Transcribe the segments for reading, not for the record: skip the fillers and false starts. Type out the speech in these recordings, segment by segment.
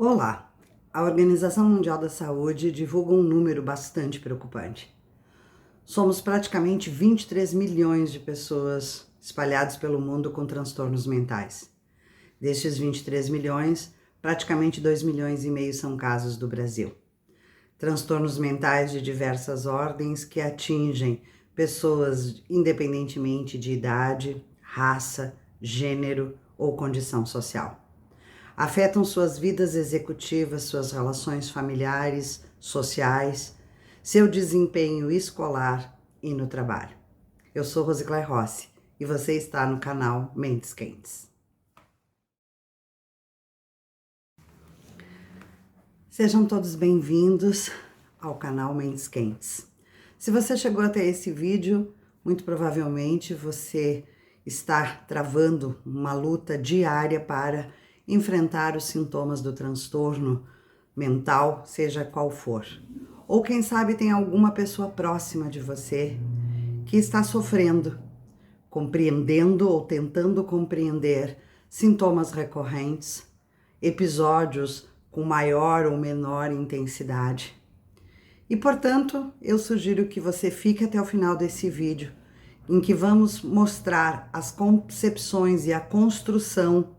Olá! A Organização Mundial da Saúde divulga um número bastante preocupante. Somos praticamente 23 milhões de pessoas espalhadas pelo mundo com transtornos mentais. Destes 23 milhões, praticamente 2 milhões e meio são casos do Brasil. Transtornos mentais de diversas ordens que atingem pessoas independentemente de idade, raça, gênero ou condição social. Afetam suas vidas executivas, suas relações familiares, sociais, seu desempenho escolar e no trabalho. Eu sou Rosiclé Rossi e você está no canal Mentes Quentes. Sejam todos bem-vindos ao canal Mentes Quentes. Se você chegou até esse vídeo, muito provavelmente você está travando uma luta diária para enfrentar os sintomas do transtorno mental, seja qual for. Ou quem sabe tem alguma pessoa próxima de você que está sofrendo, compreendendo ou tentando compreender sintomas recorrentes, episódios com maior ou menor intensidade. E, portanto, eu sugiro que você fique até o final desse vídeo, em que vamos mostrar as concepções e a construção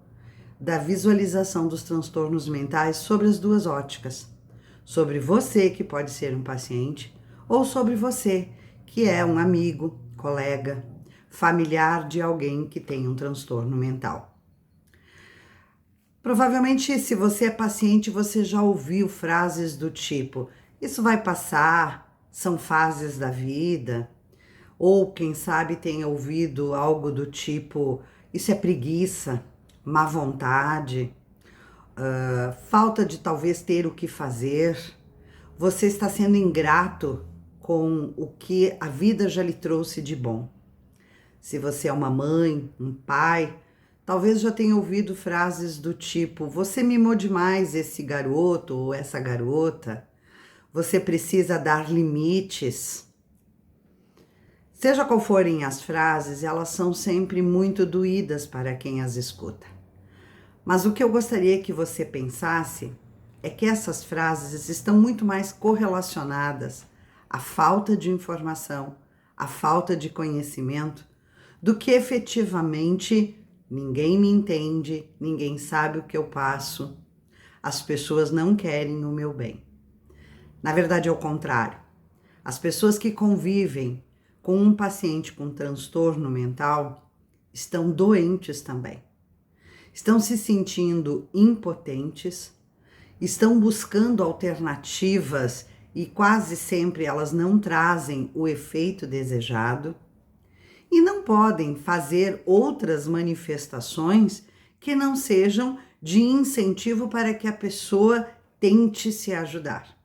da visualização dos transtornos mentais sobre as duas óticas. Sobre você, que pode ser um paciente, ou sobre você, que é um amigo, colega, familiar de alguém que tem um transtorno mental. Provavelmente, se você é paciente, você já ouviu frases do tipo: isso vai passar, são fases da vida. Ou, quem sabe, tenha ouvido algo do tipo: isso é preguiça, má vontade, falta de talvez ter o que fazer. Você está sendo ingrato com o que a vida já lhe trouxe de bom. Se você é uma mãe, um pai, talvez já tenha ouvido frases do tipo: você mimou demais esse garoto ou essa garota, você precisa dar limites. Seja qual forem as frases, elas são sempre muito doídas para quem as escuta. Mas o que eu gostaria que você pensasse é que essas frases estão muito mais correlacionadas à falta de informação, à falta de conhecimento, do que efetivamente ninguém me entende, ninguém sabe o que eu passo, as pessoas não querem o meu bem. Na verdade é o contrário. As pessoas que convivem com um paciente com transtorno mental estão doentes também. Estão se sentindo impotentes, estão buscando alternativas e quase sempre elas não trazem o efeito desejado e não podem fazer outras manifestações que não sejam de incentivo para que a pessoa tente se ajudar.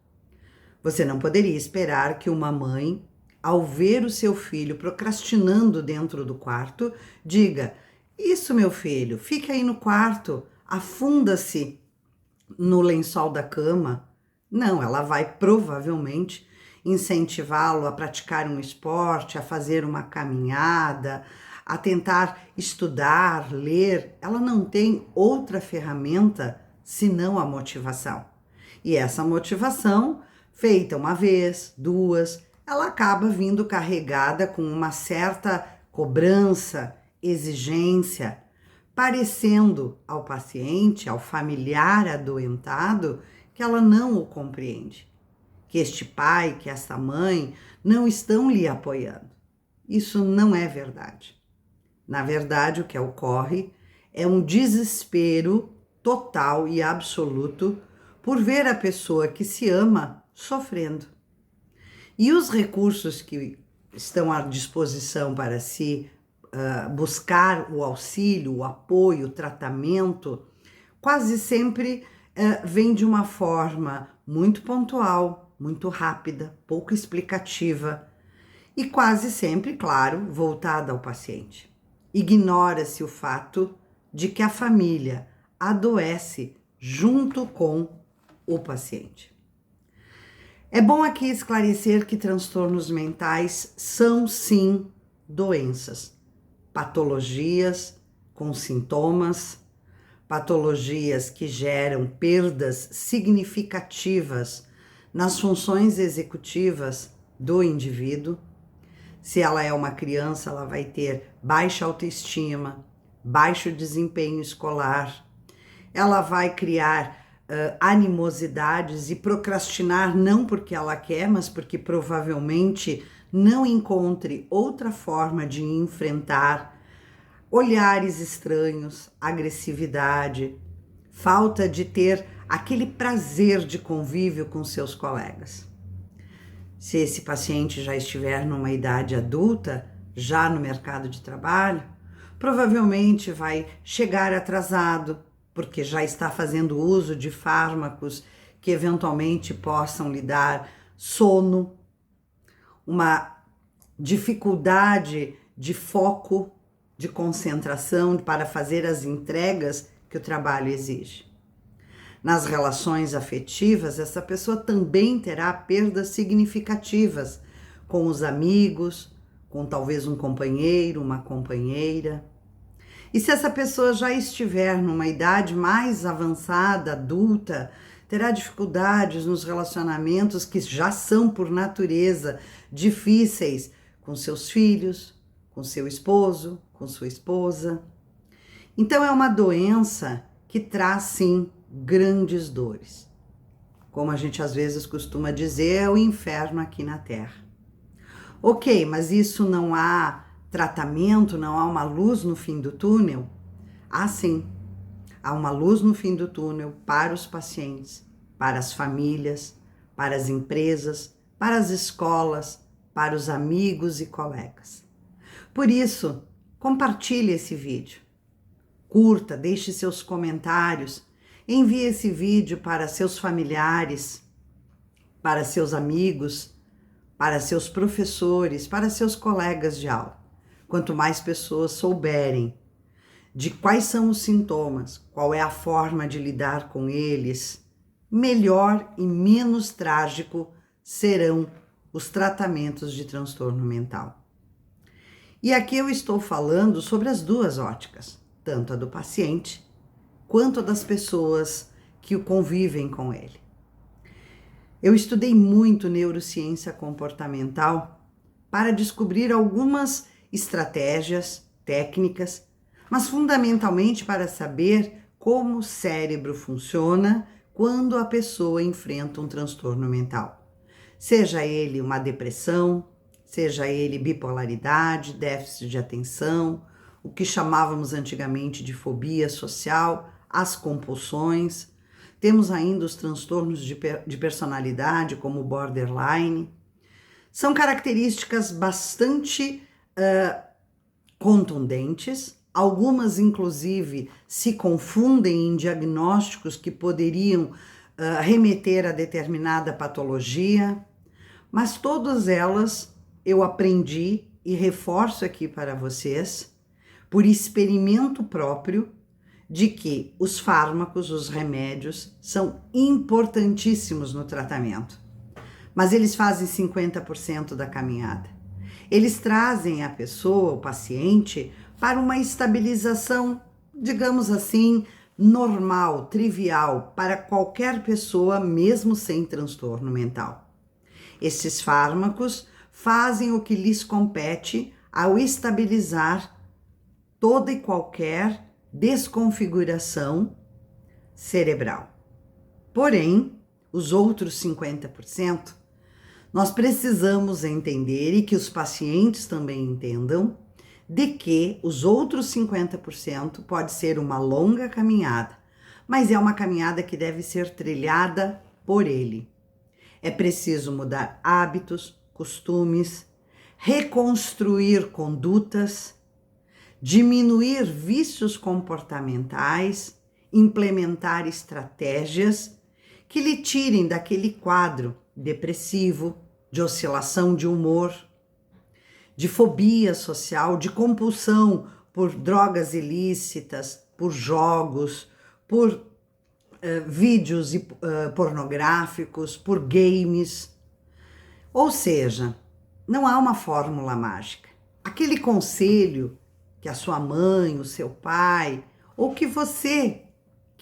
Você não poderia esperar que uma mãe, ao ver o seu filho procrastinando dentro do quarto, diga: isso, meu filho, fica aí no quarto, afunda-se no lençol da cama. Não, ela vai provavelmente incentivá-lo a praticar um esporte, a fazer uma caminhada, a tentar estudar, ler. Ela não tem outra ferramenta senão a motivação. E essa motivação, feita uma vez, duas, ela acaba vindo carregada com uma certa cobrança, exigência, parecendo ao paciente, ao familiar adoentado, que ela não o compreende, que este pai, que esta mãe não estão lhe apoiando. Isso não é verdade. Na verdade, o que ocorre é um desespero total e absoluto por ver a pessoa que se ama sofrendo. E os recursos que estão à disposição para si buscar o auxílio, o apoio, o tratamento, quase sempre vem de uma forma muito pontual, muito rápida, pouco explicativa e quase sempre, claro, voltada ao paciente. Ignora-se o fato de que a família adoece junto com o paciente. É bom aqui esclarecer que transtornos mentais são sim doenças, patologias com sintomas, patologias que geram perdas significativas nas funções executivas do indivíduo. Se ela é uma criança, ela vai ter baixa autoestima, baixo desempenho escolar, ela vai criar animosidades e procrastinar não porque ela quer, mas porque provavelmente não encontre outra forma de enfrentar olhares estranhos, agressividade, falta de ter aquele prazer de convívio com seus colegas. Se esse paciente já estiver numa idade adulta, já no mercado de trabalho, provavelmente vai chegar atrasado, porque já está fazendo uso de fármacos que eventualmente possam lhe dar sono, uma dificuldade de foco, de concentração para fazer as entregas que o trabalho exige. Nas relações afetivas, essa pessoa também terá perdas significativas com os amigos, com talvez um companheiro, uma companheira. E se essa pessoa já estiver numa idade mais avançada, adulta, terá dificuldades nos relacionamentos que já são, por natureza, difíceis com seus filhos, com seu esposo, com sua esposa. Então é uma doença que traz, sim, grandes dores. Como a gente às vezes costuma dizer, é o inferno aqui na Terra. Ok, mas isso não há tratamento, não há uma luz no fim do túnel? Há sim, há uma luz no fim do túnel para os pacientes, para as famílias, para as empresas, para as escolas, para os amigos e colegas. Por isso, compartilhe esse vídeo, curta, deixe seus comentários, envie esse vídeo para seus familiares, para seus amigos, para seus professores, para seus colegas de aula. Quanto mais pessoas souberem de quais são os sintomas, qual é a forma de lidar com eles, melhor e menos trágico serão os tratamentos de transtorno mental. E aqui eu estou falando sobre as duas óticas, tanto a do paciente quanto a das pessoas que o convivem com ele. Eu estudei muito neurociência comportamental para descobrir algumas estratégias, técnicas, mas fundamentalmente para saber como o cérebro funciona quando a pessoa enfrenta um transtorno mental. Seja ele uma depressão, seja ele bipolaridade, déficit de atenção, o que chamávamos antigamente de fobia social, as compulsões. Temos ainda os transtornos de personalidade, como o borderline. São características bastante contundentes, algumas inclusive se confundem em diagnósticos que poderiam remeter a determinada patologia, mas todas elas eu aprendi e reforço aqui para vocês, por experimento próprio, de que os fármacos, os remédios, são importantíssimos no tratamento, mas eles fazem 50% da caminhada. Eles trazem a pessoa, o paciente, para uma estabilização, digamos assim, normal, trivial, para qualquer pessoa, mesmo sem transtorno mental. Esses fármacos fazem o que lhes compete ao estabilizar toda e qualquer desconfiguração cerebral. Porém, os outros 50%, nós precisamos entender, e que os pacientes também entendam, de que os outros 50% pode ser uma longa caminhada, mas é uma caminhada que deve ser trilhada por ele. É preciso mudar hábitos, costumes, reconstruir condutas, diminuir vícios comportamentais, implementar estratégias que lhe tirem daquele quadro depressivo, de oscilação de humor, de fobia social, de compulsão por drogas ilícitas, por jogos, por vídeos pornográficos, por games. Ou seja, não há uma fórmula mágica. Aquele conselho que a sua mãe, o seu pai, ou que você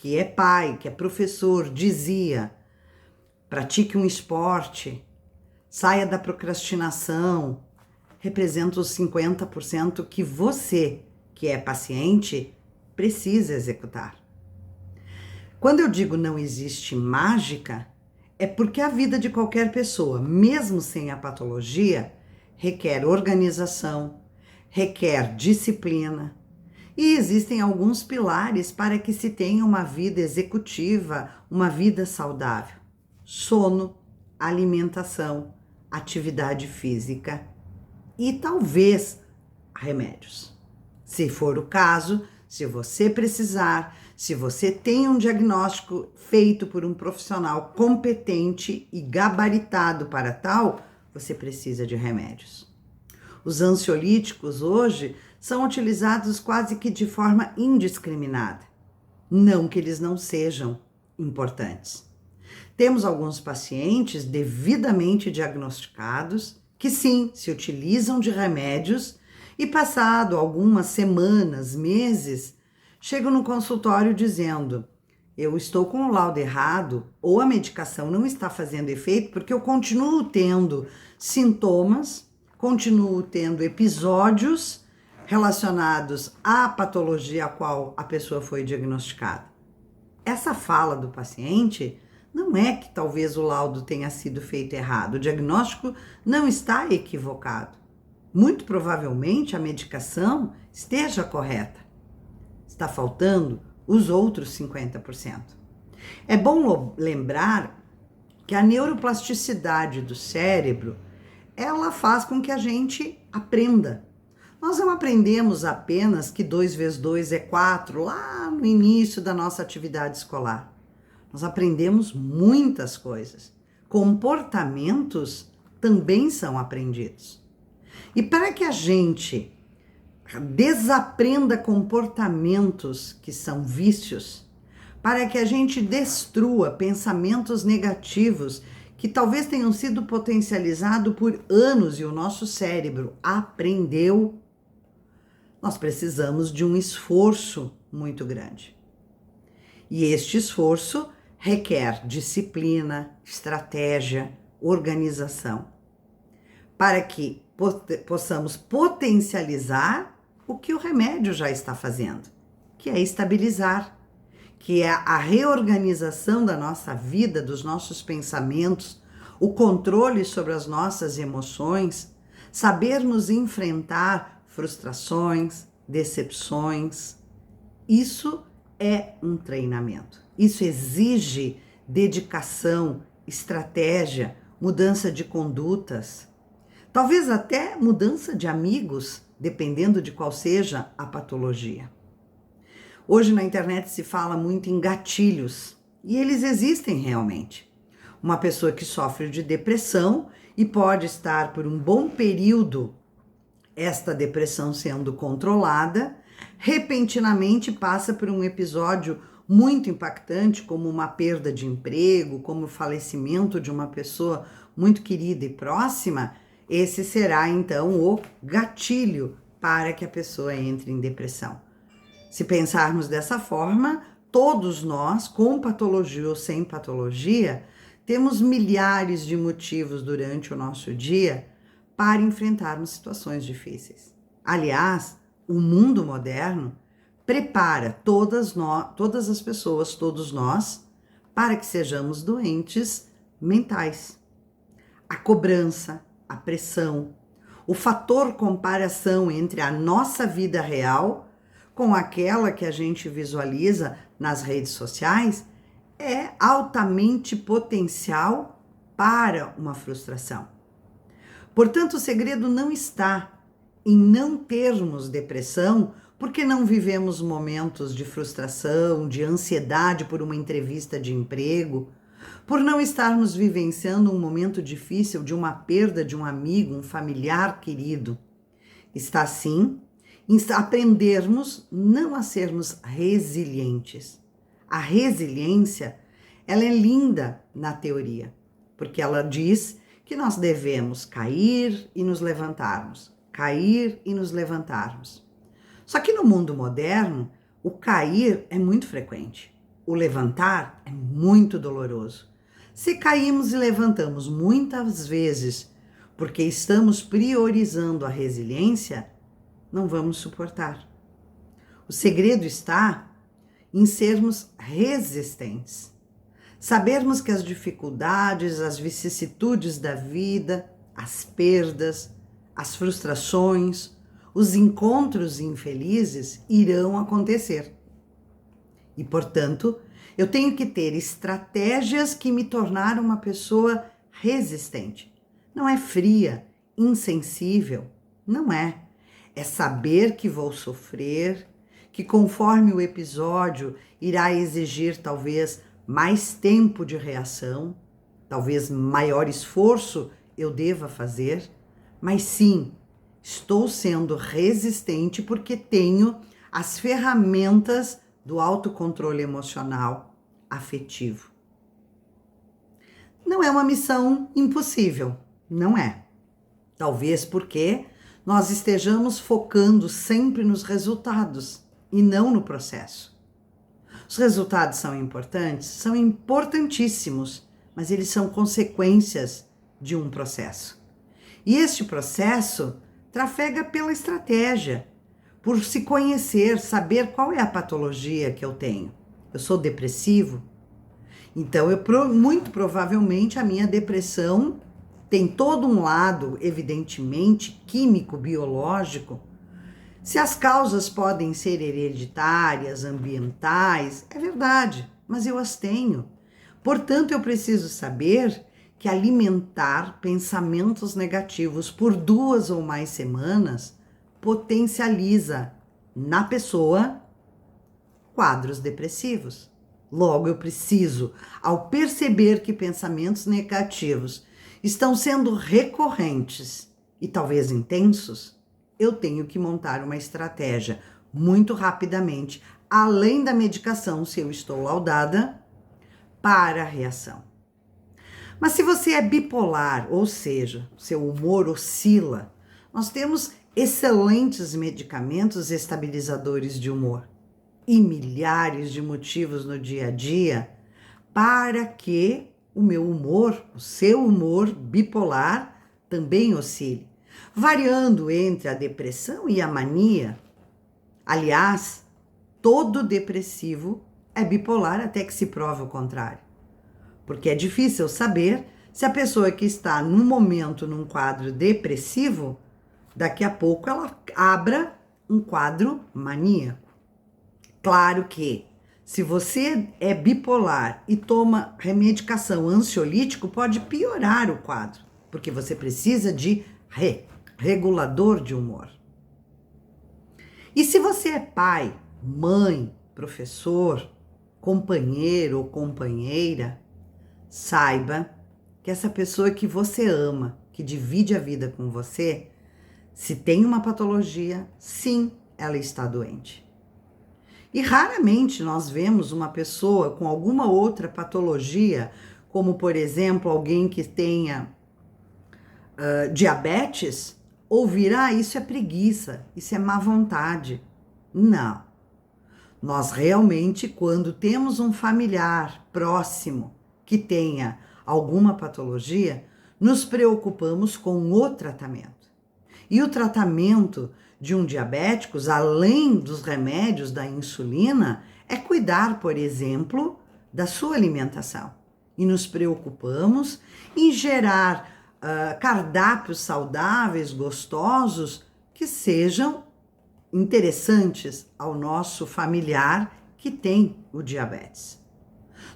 que é pai, que é professor, dizia: pratique um esporte, saia da procrastinação, representa os 50% que você, que é paciente, precisa executar. Quando eu digo não existe mágica, é porque a vida de qualquer pessoa, mesmo sem a patologia, requer organização, requer disciplina. E existem alguns pilares para que se tenha uma vida executiva, uma vida saudável: sono, alimentação, atividade física e talvez remédios. Se for o caso, se você precisar, se você tem um diagnóstico feito por um profissional competente e gabaritado para tal, você precisa de remédios. Os ansiolíticos hoje são utilizados quase que de forma indiscriminada. Não que eles não sejam importantes. Temos alguns pacientes devidamente diagnosticados que sim, se utilizam de remédios e passado algumas semanas, meses, chegam no consultório dizendo: eu estou com o laudo errado ou a medicação não está fazendo efeito porque eu continuo tendo sintomas, continuo tendo episódios relacionados à patologia a qual a pessoa foi diagnosticada. Essa fala do paciente não é que talvez o laudo tenha sido feito errado, o diagnóstico não está equivocado. Muito provavelmente a medicação esteja correta. Está faltando os outros 50%. É bom lembrar que a neuroplasticidade do cérebro, ela faz com que a gente aprenda. Nós não aprendemos apenas que 2 vezes 2 é 4 lá no início da nossa atividade escolar. Nós aprendemos muitas coisas. Comportamentos também são aprendidos. E para que a gente desaprenda comportamentos que são vícios, para que a gente destrua pensamentos negativos que talvez tenham sido potencializados por anos e o nosso cérebro aprendeu, nós precisamos de um esforço muito grande. E este esforço requer disciplina, estratégia, organização, para que possamos potencializar o que o remédio já está fazendo, que é estabilizar, que é a reorganização da nossa vida, dos nossos pensamentos, o controle sobre as nossas emoções, sabermos enfrentar frustrações, decepções. Isso é um treinamento. Isso exige dedicação, estratégia, mudança de condutas, talvez até mudança de amigos, dependendo de qual seja a patologia. Hoje na internet se fala muito em gatilhos, e eles existem realmente. Uma pessoa que sofre de depressão e pode estar por um bom período esta depressão sendo controlada, repentinamente passa por um episódio muito impactante, como uma perda de emprego, como o falecimento de uma pessoa muito querida e próxima. Esse será então o gatilho para que a pessoa entre em depressão. Se pensarmos dessa forma, todos nós, com patologia ou sem patologia, temos milhares de motivos durante o nosso dia para enfrentarmos situações difíceis. Aliás, o mundo moderno prepara todas as pessoas, todos nós, para que sejamos doentes mentais. A cobrança, a pressão, o fator comparação entre a nossa vida real com aquela que a gente visualiza nas redes sociais é altamente potencial para uma frustração. Portanto, o segredo não está em não termos depressão porque não vivemos momentos de frustração, de ansiedade por uma entrevista de emprego, por não estarmos vivenciando um momento difícil de uma perda de um amigo, um familiar querido. Está sim em aprendermos não a sermos resilientes. A resiliência, ela é linda na teoria, porque ela diz que nós devemos cair e nos levantarmos, cair e nos levantarmos. Só que no mundo moderno, o cair é muito frequente. o levantar é muito doloroso. Se caímos e levantamos muitas vezes porque estamos priorizando a resiliência, não vamos suportar. O segredo está em sermos resistentes. Sabermos que as dificuldades, as vicissitudes da vida, as perdas, as frustrações, os encontros infelizes irão acontecer. E, portanto, eu tenho que ter estratégias que me tornaram uma pessoa resistente. Não é fria, insensível, não é. É saber que vou sofrer, que conforme o episódio irá exigir talvez mais tempo de reação, talvez maior esforço eu deva fazer, mas sim, estou sendo resistente porque tenho as ferramentas do autocontrole emocional afetivo. Não é uma missão impossível, não é. Talvez porque nós estejamos focando sempre nos resultados e não no processo. Os resultados são importantes? São importantíssimos, mas eles são consequências de um processo. E este processo trafega pela estratégia, por se conhecer, saber qual é a patologia que eu tenho. Eu sou depressivo? Então, muito provavelmente a minha depressão tem todo um lado, evidentemente, químico, biológico. Se as causas podem ser hereditárias, ambientais, é verdade, mas eu as tenho. Portanto, eu preciso saber que alimentar pensamentos negativos por 2 ou mais semanas potencializa na pessoa quadros depressivos. Logo, eu preciso, ao perceber que pensamentos negativos estão sendo recorrentes e talvez intensos, eu tenho que montar uma estratégia muito rapidamente, além da medicação, se eu estou laudada, para a reação. Mas se você é bipolar, ou seja, seu humor oscila, nós temos excelentes medicamentos estabilizadores de humor e milhares de motivos no dia a dia para que o meu humor, o seu humor bipolar, também oscile, variando entre a depressão e a mania. Aliás, todo depressivo é bipolar até que se prove o contrário. Porque é difícil saber se a pessoa que está no momento num quadro depressivo, daqui a pouco ela abra um quadro maníaco. Claro que se você é bipolar e toma remedicação ansiolítico, pode piorar o quadro, porque você precisa de regulador de humor. E se você é pai, mãe, professor, companheiro ou companheira, saiba que essa pessoa que você ama, que divide a vida com você, se tem uma patologia, sim, ela está doente. E raramente nós vemos uma pessoa com alguma outra patologia, como por exemplo alguém que tenha diabetes, ouvir, isso é preguiça, isso é má vontade. Não. Nós realmente, quando temos um familiar próximo que tenha alguma patologia, nos preocupamos com o tratamento. E o tratamento de um diabético, além dos remédios da insulina, é cuidar, por exemplo, da sua alimentação. E nos preocupamos em gerar cardápios saudáveis, gostosos, que sejam interessantes ao nosso familiar que tem o diabetes.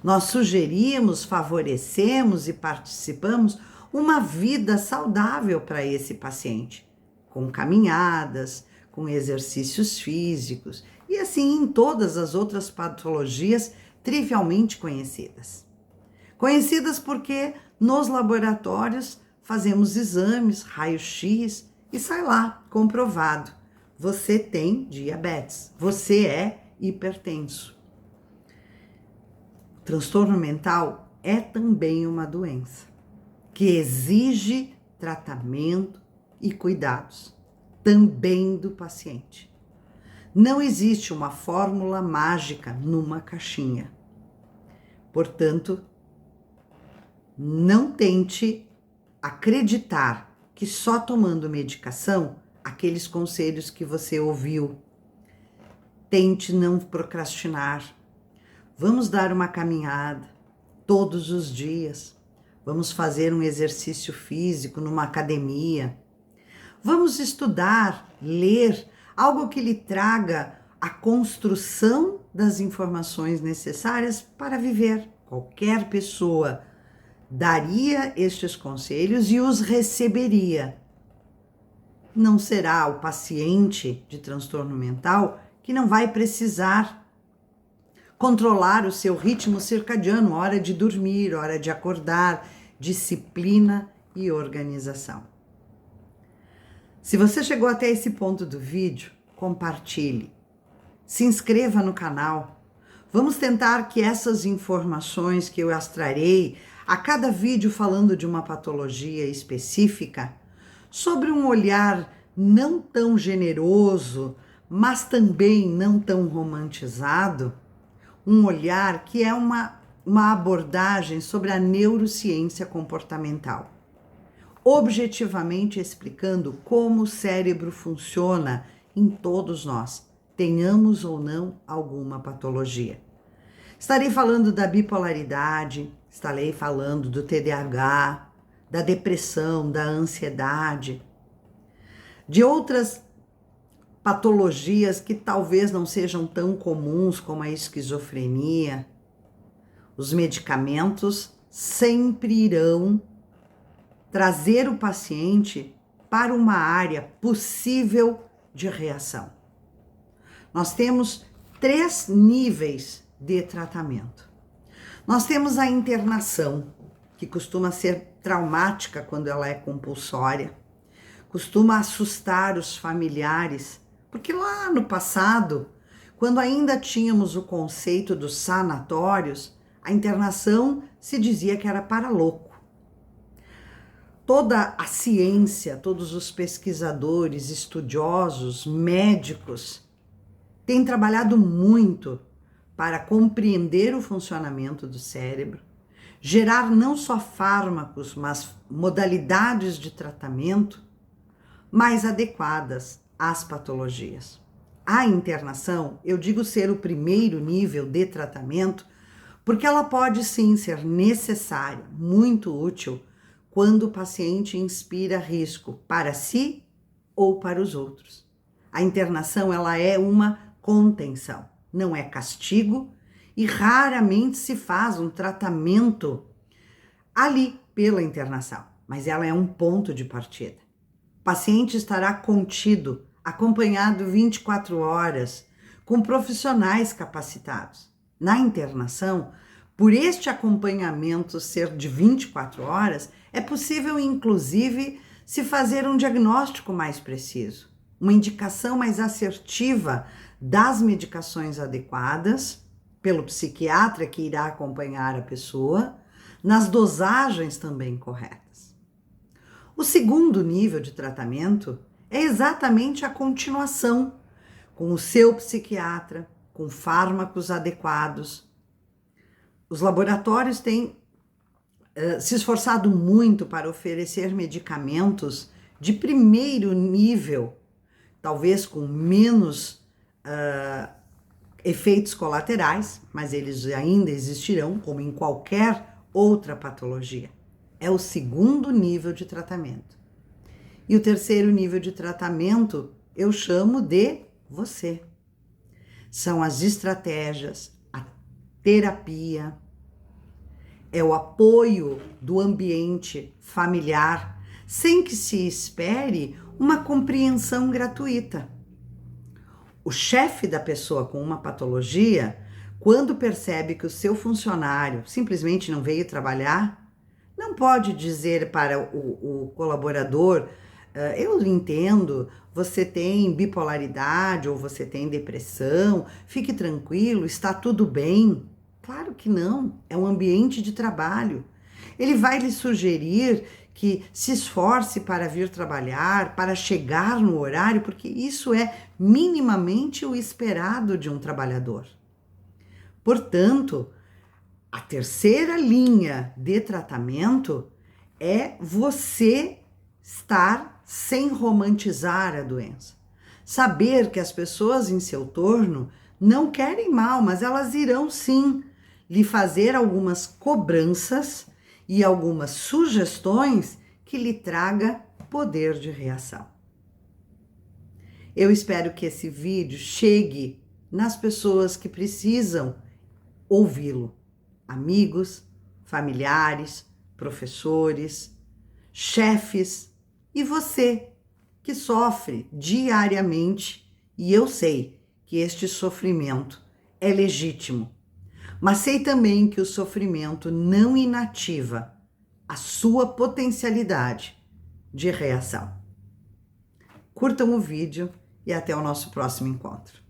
Nós sugerimos, favorecemos e participamos uma vida saudável para esse paciente, com caminhadas, com exercícios físicos e assim em todas as outras patologias trivialmente conhecidas. Conhecidas porque nos laboratórios fazemos exames, raio-x e sai lá, comprovado. Você tem diabetes, você é hipertenso. Transtorno mental é também uma doença que exige tratamento e cuidados, também do paciente. Não existe uma fórmula mágica numa caixinha. Portanto, não tente acreditar que só tomando medicação, aqueles conselhos que você ouviu. Tente não procrastinar. Vamos dar uma caminhada todos os dias. Vamos fazer um exercício físico numa academia. Vamos estudar, ler, algo que lhe traga a construção das informações necessárias para viver. Qualquer pessoa daria estes conselhos e os receberia. Não será o paciente de transtorno mental que não vai precisar controlar o seu ritmo circadiano, hora de dormir, hora de acordar, disciplina e organização. Se você chegou até esse ponto do vídeo, compartilhe. Se inscreva no canal. Vamos tentar que essas informações que eu extrarei a cada vídeo falando de uma patologia específica, sobre um olhar não tão generoso, mas também não tão romantizado, um olhar que é uma abordagem sobre a neurociência comportamental, objetivamente explicando como o cérebro funciona em todos nós, tenhamos ou não alguma patologia. Estarei falando da bipolaridade, estarei falando do TDAH, da depressão, da ansiedade, de outras patologias que talvez não sejam tão comuns como a esquizofrenia. Os medicamentos sempre irão trazer o paciente para uma área possível de reação. Nós temos 3 níveis de tratamento. Nós temos a internação, que costuma ser traumática quando ela é compulsória, costuma assustar os familiares, porque lá no passado, quando ainda tínhamos o conceito dos sanatórios, a internação se dizia que era para louco. Toda a ciência, todos os pesquisadores, estudiosos, médicos, têm trabalhado muito para compreender o funcionamento do cérebro, gerar não só fármacos, mas modalidades de tratamento mais adequadas às patologias. A internação, eu digo ser o primeiro nível de tratamento, porque ela pode sim ser necessária, muito útil, quando o paciente inspira risco para si ou para os outros. A internação, ela é uma contenção, não é castigo e raramente se faz um tratamento ali pela internação, mas ela é um ponto de partida. O paciente estará contido, acompanhado 24 horas, com profissionais capacitados. Na internação, por este acompanhamento ser de 24 horas, é possível, inclusive, se fazer um diagnóstico mais preciso, uma indicação mais assertiva das medicações adequadas, pelo psiquiatra que irá acompanhar a pessoa, nas dosagens também corretas. O segundo nível de tratamento é exatamente a continuação, com o seu psiquiatra, com fármacos adequados. Os laboratórios têm se esforçado muito para oferecer medicamentos de primeiro nível, talvez com menos efeitos colaterais, mas eles ainda existirão, como em qualquer outra patologia. É o segundo nível de tratamento. E o terceiro nível de tratamento eu chamo de você. São as estratégias, a terapia, é o apoio do ambiente familiar, sem que se espere uma compreensão gratuita. O chefe da pessoa com uma patologia, quando percebe que o seu funcionário simplesmente não veio trabalhar, não pode dizer para o colaborador: eu entendo, você tem bipolaridade ou você tem depressão, fique tranquilo, está tudo bem. Claro que não, é um ambiente de trabalho. Ele vai lhe sugerir que se esforce para vir trabalhar, para chegar no horário, porque isso é minimamente o esperado de um trabalhador. Portanto, A terceira linha de tratamento é você estar sem romantizar a doença. Saber que as pessoas em seu torno não querem mal, mas elas irão sim lhe fazer algumas cobranças e algumas sugestões que lhe traga poder de reação. Eu espero que esse vídeo chegue nas pessoas que precisam ouvi-lo. Amigos, familiares, professores, chefes e você que sofre diariamente, e eu sei que este sofrimento é legítimo, mas sei também que o sofrimento não inativa a sua potencialidade de reação. Curtam o vídeo e até o nosso próximo encontro.